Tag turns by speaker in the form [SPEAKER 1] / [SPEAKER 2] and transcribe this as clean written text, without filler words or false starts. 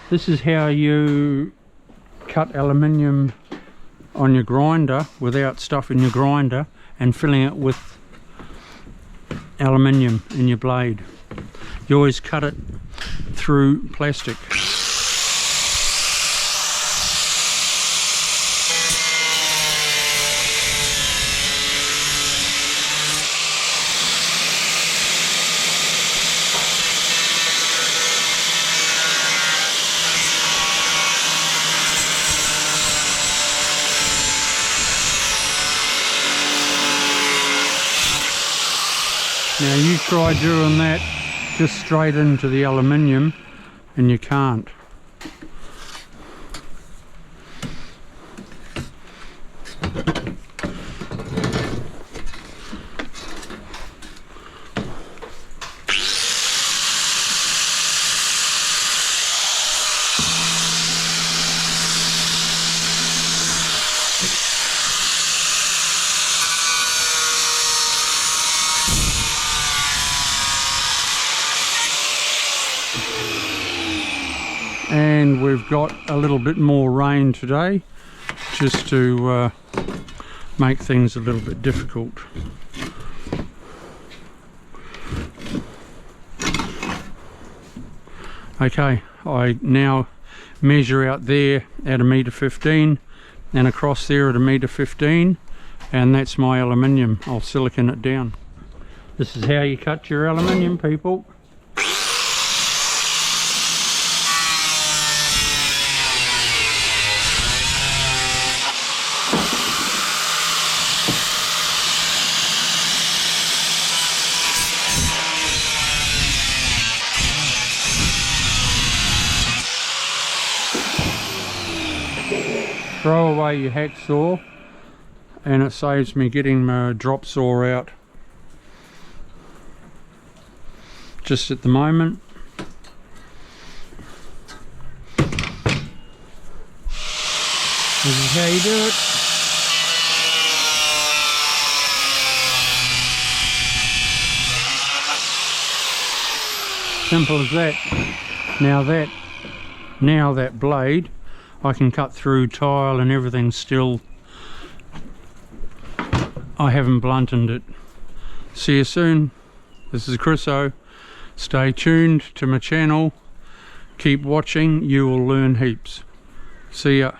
[SPEAKER 1] This is how you cut aluminium on your grinder without stuffing your grinder and filling it with aluminium in your blade. You always cut it through plastic. Now you try doing that just straight into the aluminium and you can't. And we've got a little bit more rain today, just to make things a little bit difficult. Okay, I now measure out there at 1.15 m and across there at 1.15 m, and that's my aluminium. I'll silicon it down. This is how you cut your aluminium, people. Throw away your hacksaw, and it saves me getting my drop saw out just at the moment. This is how you do it. Simple as that. Now that blade, I can cut through tile and everything still. I haven't blunted it. See you soon. This is Chriso. Stay tuned to my channel. Keep watching. You will learn heaps. See ya.